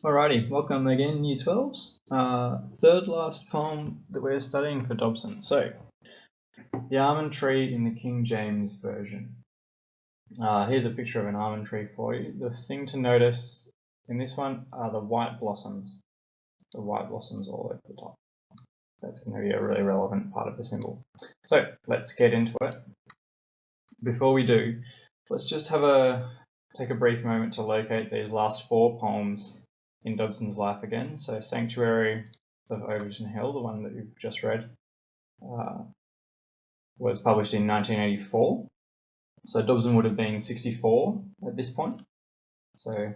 Alrighty, welcome again, Year 12s. Third last poem that we're studying for Dobson. So, the Almond-Tree in the King James Version. Here's a picture of an almond tree for you. The thing to notice in this one are the white blossoms. The white blossoms all over the top. That's going to be a really relevant part of the symbol. So, let's get into it. Before we do, let's just take a brief moment to locate these last four poems in Dobson's life again. So Sanctuary of Overton Hill, the one that you've just read, was published in 1984. So Dobson would have been 64 at this point, so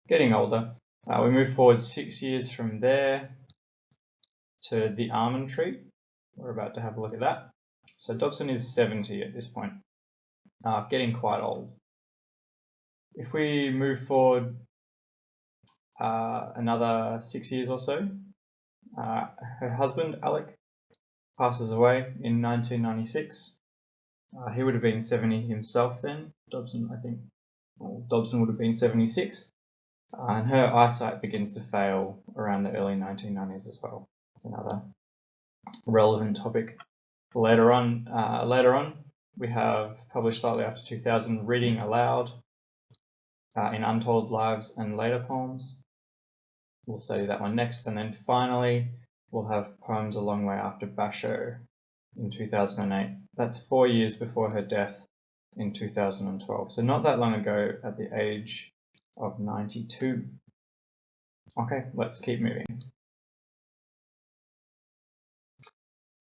getting older. We move forward 6 years from there to the Almond-Tree. We're about to have a look at that. So Dobson is 70 at this point, getting quite old. If we move forward another 6 years or so, her husband, Alec, passes away in 1996. He would have been 70 himself then. Dobson would have been 76. And her eyesight begins to fail around the early 1990s as well. It's another relevant topic. Later on, we have published slightly after 2000, Reading Aloud in Untold Lives and Later Poems. We'll study that one next. And then finally, we'll have Poems a Long Way After Basho in 2008. That's 4 years before her death in 2012. So not that long ago at the age of 92. Okay, let's keep moving.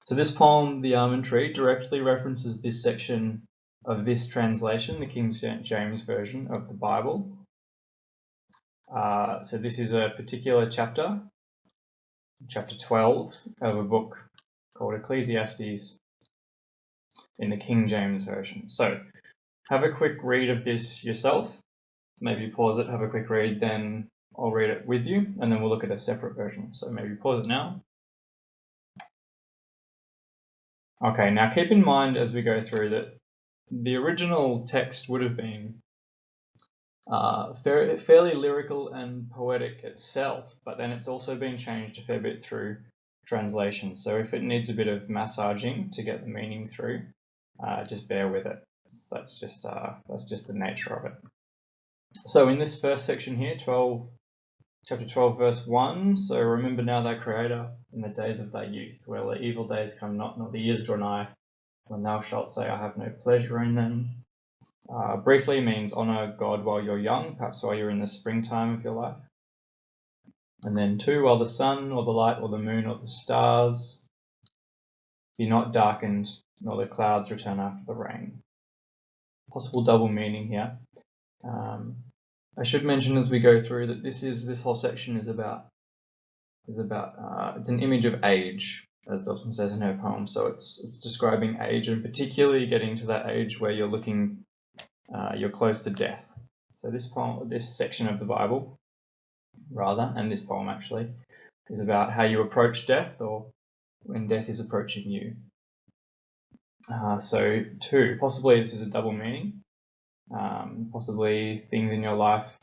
So this poem, The Almond-Tree, directly references this section of this translation, the King James Version of the Bible. So this is a particular chapter 12 of a book called Ecclesiastes in the King James Version. So have a quick read of this yourself. Maybe pause it, have a quick read, then I'll read it with you, and then we'll look at a separate version. So maybe pause it now. Okay, now keep in mind as we go through that the original text would have been fairly lyrical and poetic itself, but then it's also been changed a fair bit through translation. So if it needs a bit of massaging to get the meaning through, just bear with it. That's just the nature of it. So in this first section here, chapter 12, verse 1, so remember now thy Creator in the days of thy youth, where the evil days come not, nor the years draw nigh, when thou shalt say, I have no pleasure in them. Briefly means honor God while you're young, perhaps while you're in the springtime of your life. And then 2, while the sun or the light or the moon or the stars be not darkened, nor the clouds return after the rain. Possible double meaning here. I should mention as we go through that this whole section is about it's an image of age, as Dobson says in her poem. So it's describing age, and particularly getting to that age where you're close to death. So this section of the Bible, and this poem actually, is about how you approach death, or when death is approaching you. So 2, possibly this is a double meaning. Possibly things in your life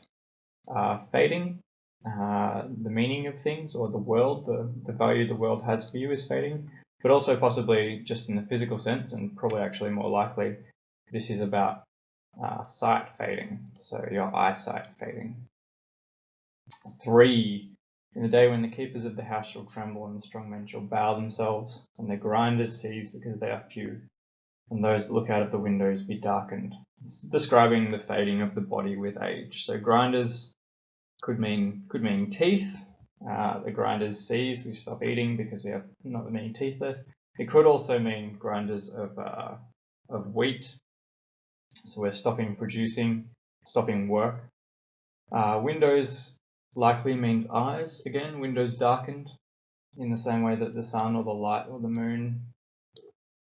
are fading. The meaning of things, or the world, the value the world has for you is fading. But also possibly just in the physical sense, and probably actually more likely, this is about sight fading, so your eyesight fading. 3, in the day when the keepers of the house shall tremble, and the strong men shall bow themselves, and the grinders cease because they are few, and those that look out of the windows be darkened. It's describing the fading of the body with age. So grinders could mean teeth. The grinders cease, we stop eating because we have not many teeth left. It could also mean grinders of wheat. So we're stopping producing, stopping work. Windows likely means eyes. Again, windows darkened in the same way that the sun or the light or the moon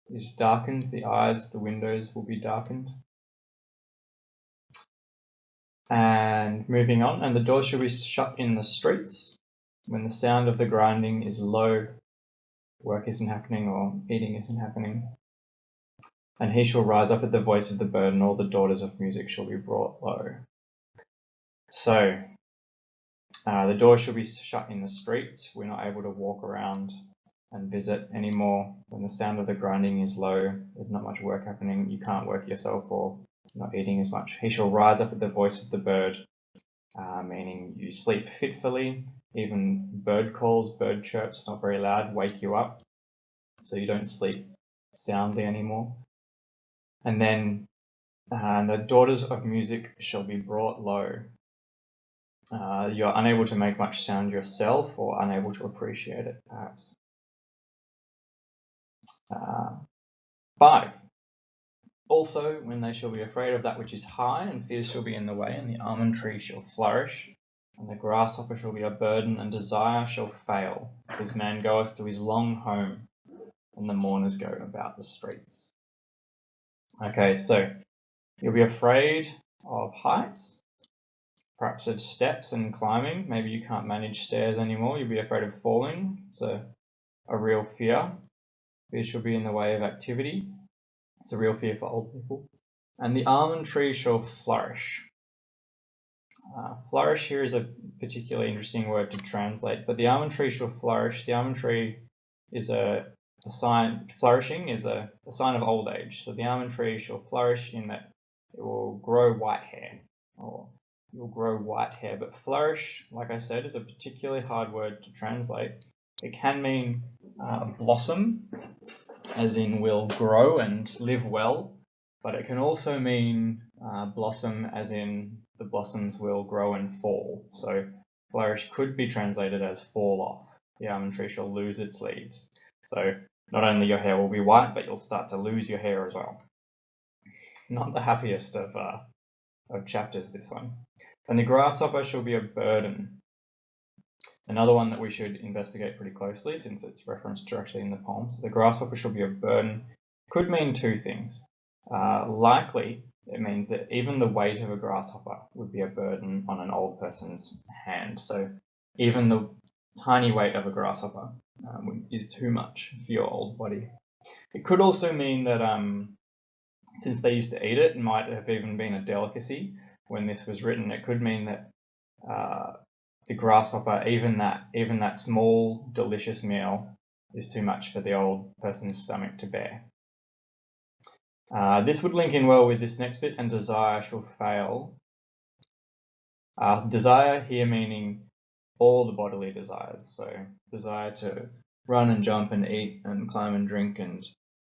is darkened. The eyes, the windows will be darkened. And moving on, and the door shall be shut in the streets when the sound of the grinding is low, work isn't happening or eating isn't happening. And he shall rise up at the voice of the bird, and all the daughters of music shall be brought low. So The door should be shut in the streets. We're not able to walk around and visit anymore. When the sound of the grinding is low, there's not much work happening. You can't work yourself or not eating as much. He shall rise up at the voice of the bird, meaning you sleep fitfully. Even bird calls, bird chirps, not very loud, wake you up, so you don't sleep soundly anymore. And then the daughters of music shall be brought low. You're unable to make much sound yourself, or unable to appreciate it, perhaps. 5. Also, when they shall be afraid of that which is high, and fear shall be in the way, and the almond-tree shall flourish, and the grasshopper shall be a burden, and desire shall fail, because man goeth to his long home, and the mourners go about the streets. Okay, so you'll be afraid of heights, perhaps of steps and climbing. Maybe you can't manage stairs anymore. You'll be afraid of falling. So a real fear. Fear shall be in the way of activity. It's a real fear for old people. And the almond tree shall flourish. Flourish here is a particularly interesting word to translate, but the almond tree shall flourish. The almond tree is a sign, flourishing is a sign of old age. So the almond tree shall flourish in that it will grow white hair, or you'll grow white hair. But flourish, like I said, is a particularly hard word to translate. It can mean blossom, as in will grow and live well, but it can also mean blossom, as in the blossoms will grow and fall. So flourish could be translated as fall off. The almond tree shall lose its leaves. So not only your hair will be white, but you'll start to lose your hair as well. Not the happiest of chapters, this one. And the grasshopper shall be a burden. Another one that we should investigate pretty closely, since it's referenced directly in the poem. So the grasshopper shall be a burden could mean two things. Likely, it means that even the weight of a grasshopper would be a burden on an old person's hand. So even the tiny weight of a grasshopper is too much for your old body. It could also mean that since they used to eat it, it might have even been a delicacy when this was written. It could mean that the grasshopper, even that small, delicious meal, is too much for the old person's stomach to bear. This would link in well with this next bit, and desire shall fail. Desire here meaning all the bodily desires, so desire to run and jump and eat and climb and drink and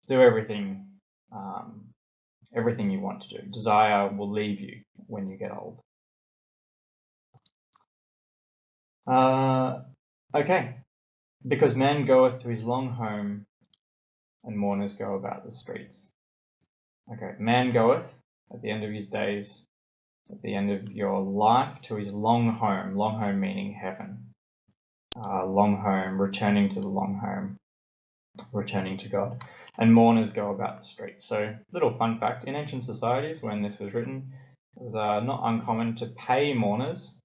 do everything, everything you want to do. Desire will leave you when you get old. Okay, because man goeth to his long home, and mourners go about the streets. Okay, man goeth at the end of his days, at the end of your life, to his long home meaning heaven. Long home, returning to the long home, returning to God. And mourners go about the streets. So, little fun fact, in ancient societies when this was written, it was not uncommon to pay mourners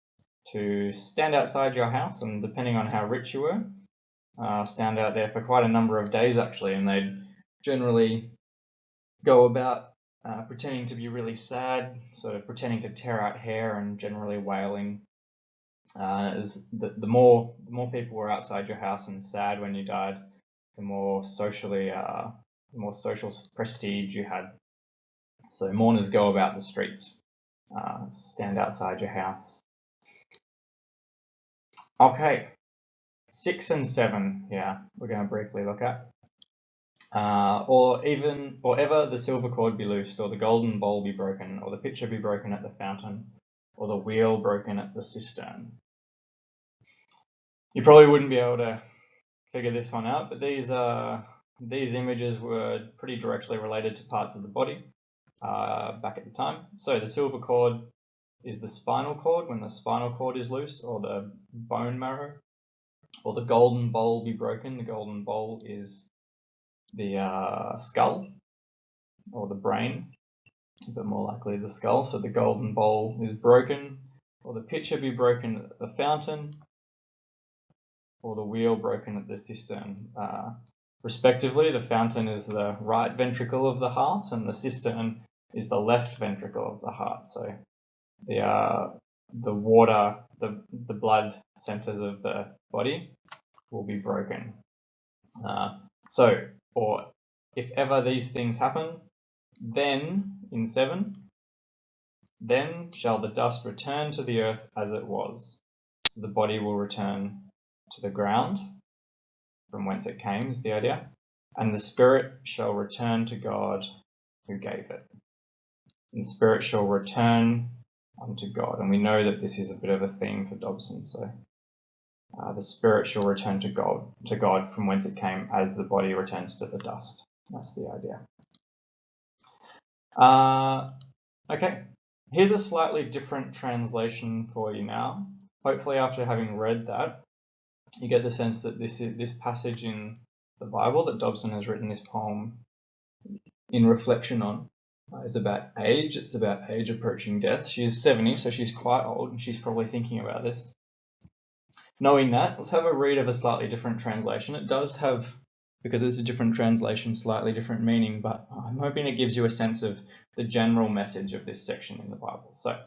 to stand outside your house, and depending on how rich you were, stand out there for quite a number of days actually, and they'd generally go about pretending to be really sad, sort of pretending to tear out hair and generally wailing. The more people were outside your house and sad when you died, the more social prestige you had. So mourners go about the streets, stand outside your house. Okay, 6 and 7, we're going to briefly look at. Or ever the silver cord be loosed, or the golden bowl be broken, or the pitcher be broken at the fountain, or the wheel broken at the cistern. You probably wouldn't be able to figure this one out, but these images were pretty directly related to parts of the body back at the time. So the silver cord is the spinal cord, when the spinal cord is loose, or the bone marrow. Or the golden bowl be broken. The golden bowl is the skull, or the brain, but more likely the skull. So the golden bowl is broken, or the pitcher be broken at the fountain, or the wheel broken at the cistern. Respectively, the fountain is the right ventricle of the heart, and the cistern is the left ventricle of the heart. So the water the blood centers of the body will be broken. Or if ever these things happen, then, in 7, then shall the dust return to the earth as it was. So the body will return to the ground from whence it came, is the idea. And the spirit shall return to God who gave it. And the spirit shall return unto God. And we know that this is a bit of a theme for Dobson. So the spirit shall return to God from whence it came, as the body returns to the dust. That's the idea. Okay, here's a slightly different translation for you now. Hopefully after having read that, you get the sense that this passage in the Bible that Dobson has written this poem in reflection on is about age. It's about age approaching death. She's 70, so she's quite old, and she's probably thinking about this. Knowing that, let's have a read of a slightly different translation. It does have, because it's a different translation, slightly different meaning, but I'm hoping it gives you a sense of the general message of this section in the Bible. So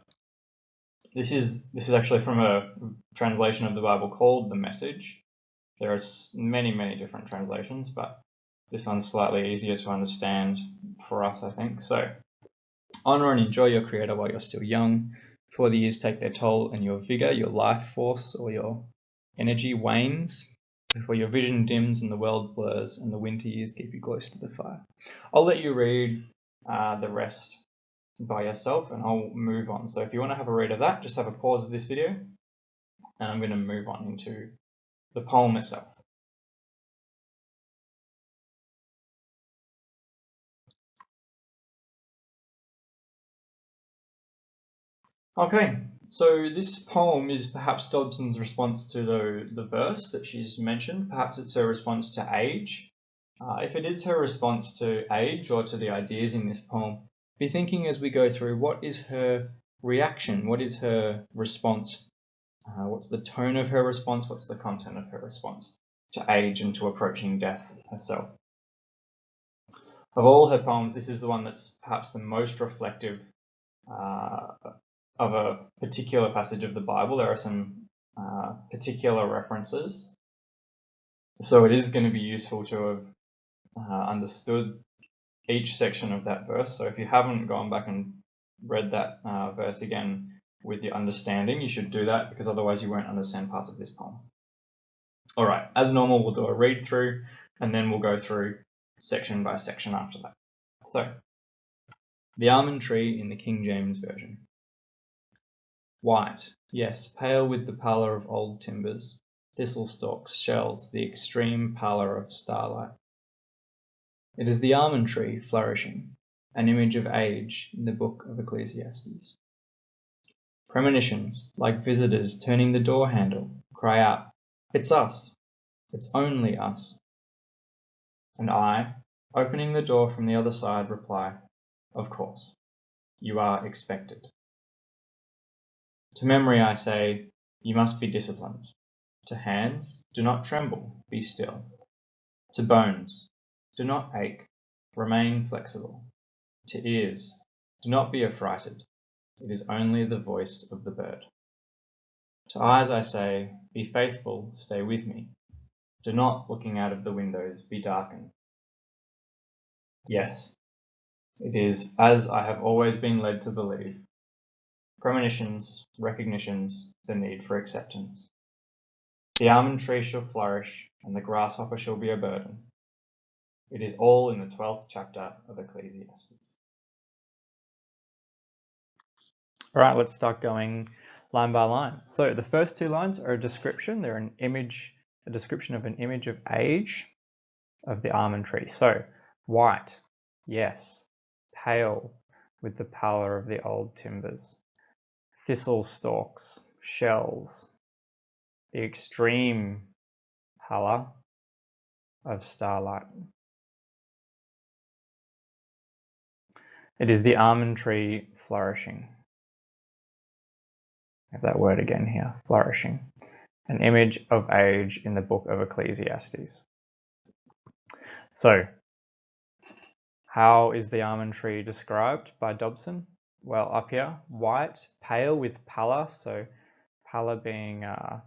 this is actually from a translation of the Bible called The Message. There are many, many different translations, but this one's slightly easier to understand for us, I think. So, honor and enjoy your Creator while you're still young, before the years take their toll and your vigor, your life force, or your energy wanes, before your vision dims and the world blurs and the winter years keep you close to the fire. I'll let you read the rest by yourself, and I'll move on. So if you want to have a read of that, just have a pause of this video, and I'm going to move on into the poem itself. Okay, so this poem is perhaps Dobson's response to the verse that she's mentioned. Perhaps it's her response to age. If it is her response to age or to the ideas in this poem, be thinking as we go through, what is her reaction? What is her response? What's the tone of her response? What's the content of her response to age and to approaching death herself? Of all her poems, this is the one that's perhaps the most reflective of a particular passage of the Bible. There are some particular references. So it is going to be useful to have understood each section of that verse. So if you haven't gone back and read that verse again with your understanding, you should do that, because otherwise you won't understand parts of this poem. All right, as normal, we'll do a read through and then we'll go through section by section after that. So, the almond tree in the King James Version. White, yes, pale with the pallor of old timbers, thistle stalks, shells, the extreme pallor of starlight. It is the almond tree flourishing, an image of age in the book of Ecclesiastes. Premonitions, like visitors turning the door handle, cry out, "It's us! It's only us!" And I, opening the door from the other side, reply, "Of course, you are expected." To memory I say, "You must be disciplined." To hands, "Do not tremble, be still." To bones, "Do not ache, remain flexible." To ears, "Do not be affrighted, it is only the voice of the bird." To eyes I say, "Be faithful, stay with me. Do not, looking out of the windows, be darkened." Yes, it is as I have always been led to believe. Premonitions, recognitions, the need for acceptance. The almond tree shall flourish, and the grasshopper shall be a burden. It is all in the 12th chapter of Ecclesiastes. All right, let's start going line by line. So the first 2 lines are a description. They're an image, a description of an image of age of the almond tree. So white, yes, pale with the pallor of the old timbers. Thistle stalks, shells, the extreme pallor of starlight. It is the almond tree flourishing. I have that word again here, flourishing. An image of age in the book of Ecclesiastes. So, how is the almond tree described by Dobson? Well, up here, white, pale with pallor. So pallor being a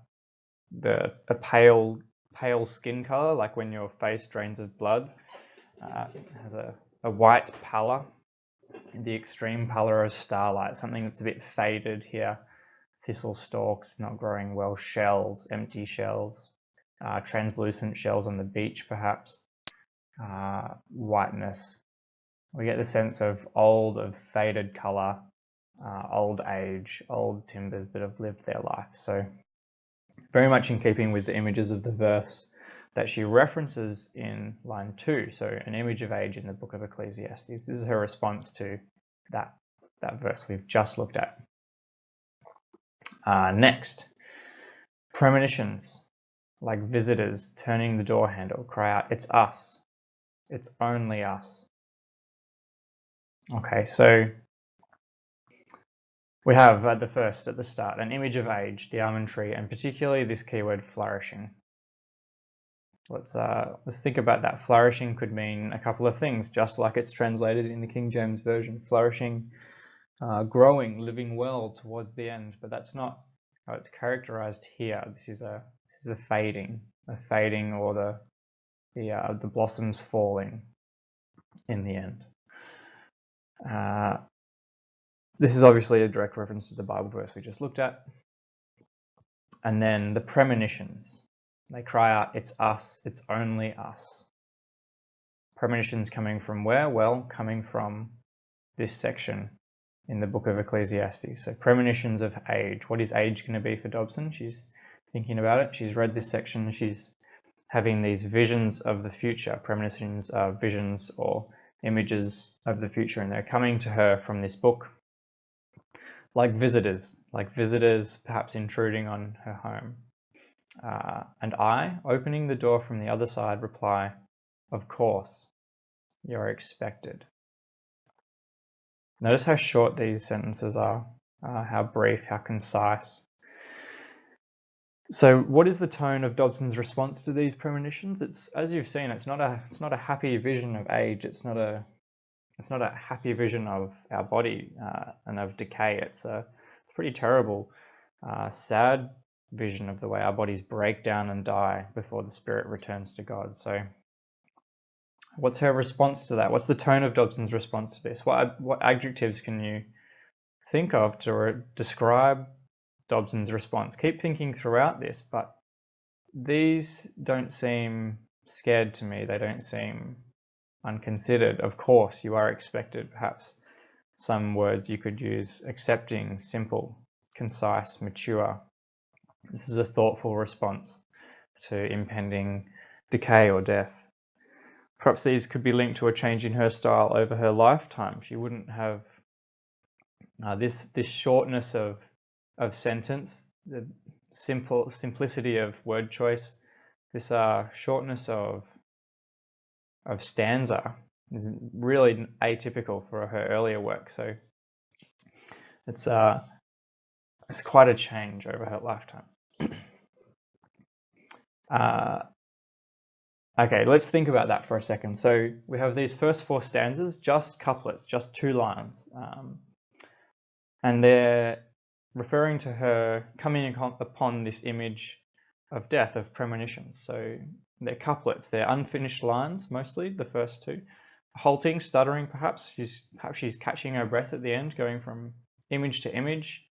pale skin color, like when your face drains of blood. It has a white pallor. The extreme pallor is starlight, something that's a bit faded here. Thistle stalks, not growing well, shells, empty shells, translucent shells on the beach perhaps, whiteness. We get the sense of faded colour, old age, old timbers that have lived their life. So very much in keeping with the images of the verse that she references in line 2, so an image of age in the book of Ecclesiastes. This is her response to that verse we've just looked at. Next, premonitions, like visitors turning the door handle, cry out, "It's us, it's only us." Okay, so we have at the start, an image of age, the almond tree, and particularly this keyword flourishing. Let's think about that. Flourishing could mean a couple of things, just like it's translated in the King James Version. Flourishing, growing, living well towards the end, but that's not how it's characterized here. This is a fading, or the blossoms falling in the end. This is obviously a direct reference to the Bible verse we just looked at. And then the premonitions. They cry out, "It's us, it's only us." Premonitions coming from where? Well, coming from this section in the book of Ecclesiastes. So premonitions of age. What is age going to be for Dobson? She's thinking about it. She's read this section. She's having these visions of the future. Premonitions are visions or images of the future, and they're coming to her from this book. Like visitors perhaps intruding on her home. And I, opening the door from the other side, reply, "Of course, you're expected." Notice how short these sentences are, how brief, how concise. So what is the tone of Dobson's response to these premonitions? It's, as you've seen, it's not a happy vision of age. It's not a happy vision of our body and of decay. It's pretty terrible, sad vision of the way our bodies break down and die before the spirit returns to God. So what's her response to that? What's the tone of Dobson's response to this? What adjectives can you think of to describe Dobson's response? Keep thinking throughout this, but these don't seem scared to me. They don't seem unconsidered. Of course, you are expected. Perhaps some words you could use: accepting, simple, concise, mature. This is a thoughtful response to impending decay or death. Perhaps these could be linked to a change in her style over her lifetime. She wouldn't have this shortness of sentence, the simplicity of word choice, this shortness of stanza is really atypical for her earlier work. So it's quite a change over her lifetime. Okay, let's think about that for a second. So we have these first 4 stanzas, just couplets, just 2 lines. And they're referring to her coming upon this image of death, of premonitions. So they're couplets, they're unfinished lines, mostly, the first 2. Halting, stuttering perhaps. She's catching her breath at the end, going from image to image,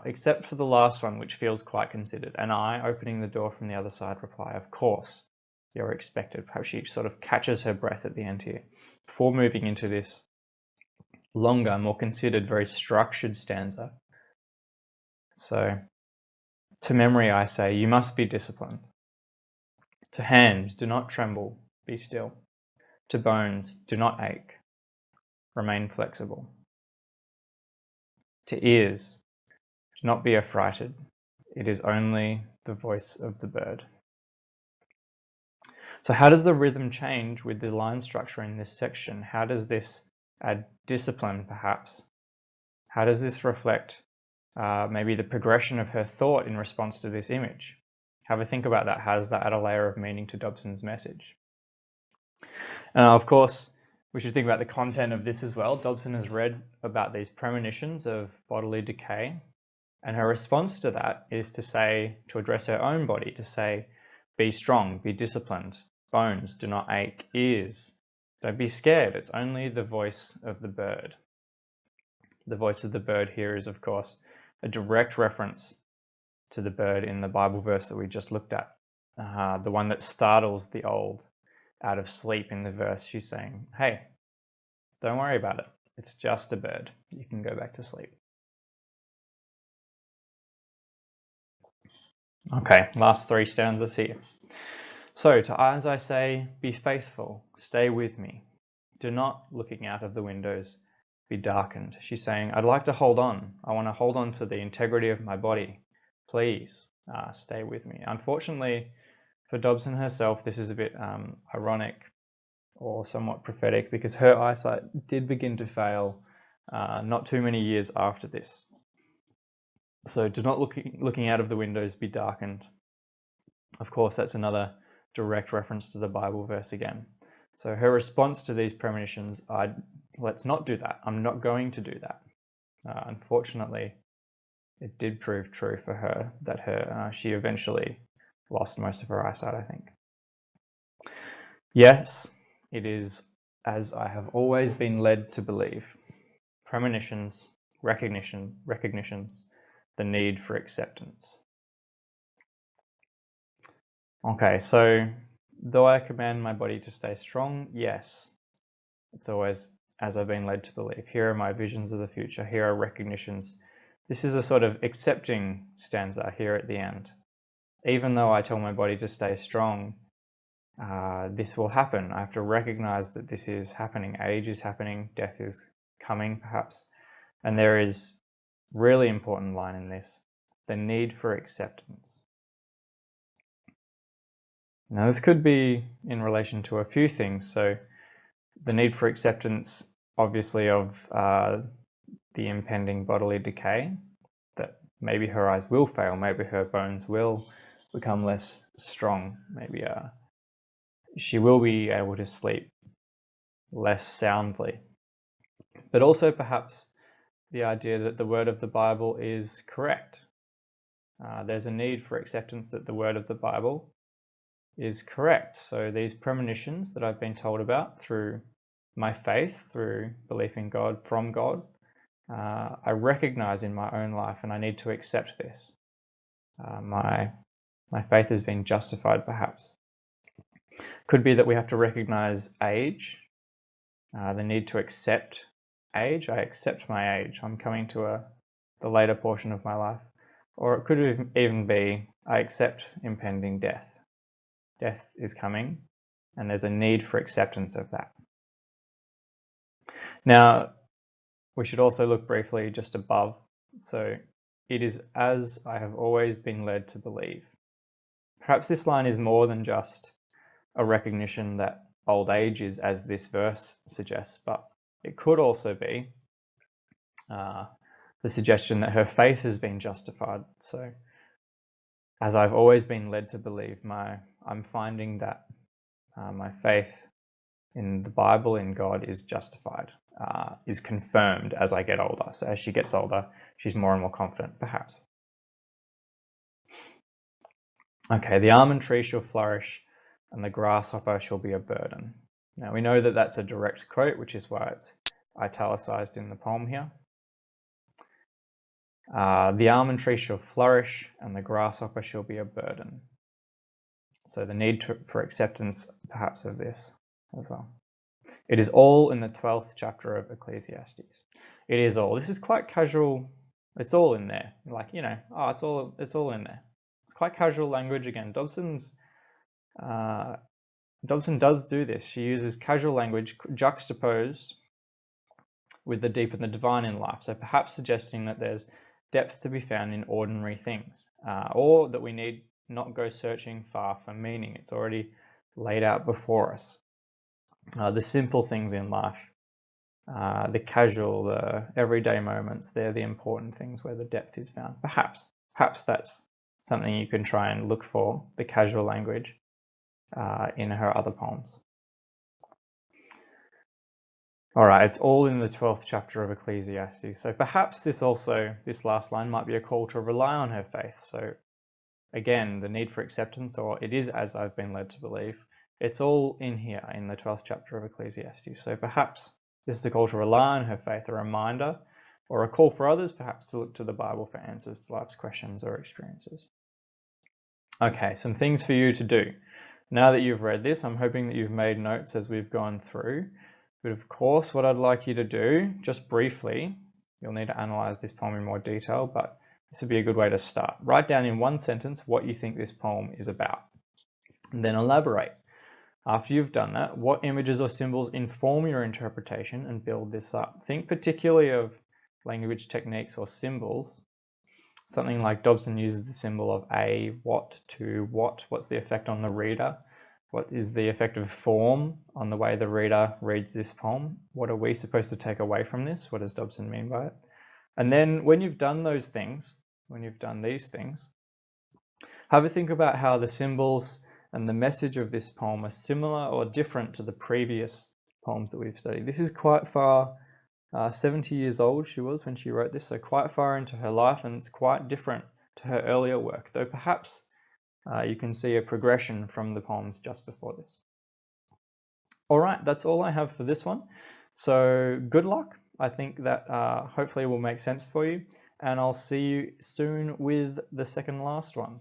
except for the last one, which feels quite considered. And I, opening the door from the other side, reply, "Of course, you're expected." Perhaps she sort of catches her breath at the end here, before moving into this longer, more considered, very structured stanza. So, to memory I say, you must be disciplined. To hands, do not tremble, be still. To bones, do not ache, remain flexible. To ears, do not be affrighted, it is only the voice of the bird. So how does the rhythm change with the line structure in this section? How does this add discipline, perhaps? How does this reflect maybe the progression of her thought in response to this image? Have a think about that. How does that add a layer of meaning to Dobson's message? And of course, we should think about the content of this as well. Dobson has read about these premonitions of bodily decay. And her response to that is to address her own body, to say, be strong, be disciplined, bones, do not ache, ears, don't be scared, it's only the voice of the bird. The voice of the bird here is, of course, a direct reference to the bird in the Bible verse that we just looked at, the one that startles the old out of sleep in the verse. She's saying, hey, don't worry about it. It's just a bird. You can go back to sleep. Okay, last 3 stanzas here. So, to as I say, be faithful, stay with me. Do not, looking out of the windows, be darkened. She's saying, I'd like to hold on. I want to hold on to the integrity of my body. Please stay with me. Unfortunately, for Dobson herself, this is a bit ironic or somewhat prophetic, because her eyesight did begin to fail not too many years after this. So do not looking out of the windows be darkened. Of course, that's another direct reference to the Bible verse again. So her response to these premonitions, let's not do that. I'm not going to do that. Unfortunately, it did prove true for her that she eventually lost most of her eyesight, I think. Yes, it is as I have always been led to believe. Premonitions, recognitions, the need for acceptance. Okay, so though I command my body to stay strong, yes, it's always as I've been led to believe. Here are my visions of the future. Here are recognitions. This is a sort of accepting stanza here at the end. Even though I tell my body to stay strong, this will happen. I have to recognize that this is happening. Age is happening. Death is coming, perhaps. And there is really important line in this, the need for acceptance. Now, this could be in relation to a few things. So the need for acceptance, obviously, of the impending bodily decay, that maybe her eyes will fail, maybe her bones will become less strong, maybe she will be able to sleep less soundly. But also perhaps the idea that the word of the Bible is correct. There's a need for acceptance that the word of the Bible is correct. So these premonitions that I've been told about through my faith, through belief in God, from God, I recognize in my own life, and I need to accept this. My faith has been justified, perhaps. Could be that we have to recognize age, the need to accept age. I accept my age. I'm coming to the later portion of my life. Or it could even be I accept impending death. Death is coming, and there's a need for acceptance of that. Now, we should also look briefly just above. So, it is as I have always been led to believe. Perhaps this line is more than just a recognition that old age is as this verse suggests, but it could also be the suggestion that her faith has been justified. So, as I've always been led to believe, I'm finding that my faith in the Bible, in God, is justified, is confirmed as I get older. So as she gets older, she's more and more confident, perhaps. Okay, the almond tree shall flourish and the grasshopper shall be a burden. Now we know that that's a direct quote, which is why it's italicized in the poem here. The almond tree shall flourish and the grasshopper shall be a burden. So the need for acceptance, perhaps, of this as well. It is all in the 12th chapter of Ecclesiastes. It is all. This is quite casual. It's all in there. Like, it's all in there. It's quite casual language again. Dobson does do this. She uses casual language juxtaposed with the deep and the divine in life. So perhaps suggesting that there's depth to be found in ordinary things, or that we need not go searching far for meaning. It's already laid out before us. The simple things in life, the casual, the everyday moments, they're the important things where the depth is found. Perhaps that's something you can try and look for, the casual language in her other poems. All right, it's all in the 12th chapter of Ecclesiastes. So perhaps this last line might be a call to rely on her faith. So again, the need for acceptance, or it is as I've been led to believe. It's all in here in the 12th chapter of Ecclesiastes. So perhaps this is a call to rely on her faith, a reminder, or a call for others perhaps to look to the Bible for answers to life's questions or experiences. Okay, some things for you to do. Now that you've read this, I'm hoping that you've made notes as we've gone through. But of course, what I'd like you to do, just briefly, you'll need to analyze this poem in more detail, but this would be a good way to start. Write down in one sentence what you think this poem is about, and then elaborate. After you've done that, what images or symbols inform your interpretation and build this up? Think particularly of language techniques or symbols. Something like Dobson uses the symbol of a, what, to, what. What's the effect on the reader? What is the effect of form on the way the reader reads this poem? What are we supposed to take away from this? What does Dobson mean by it? And then when you've done those things, when you've done these things, have a think about how the symbols and the message of this poem are similar or different to the previous poems that we've studied. This is quite far, 70 years old she was when she wrote this, so quite far into her life, and it's quite different to her earlier work, though perhaps you can see a progression from the poems just before this. All right, that's all I have for this one. So good luck. I think that hopefully will make sense for you, and I'll see you soon with the second last one.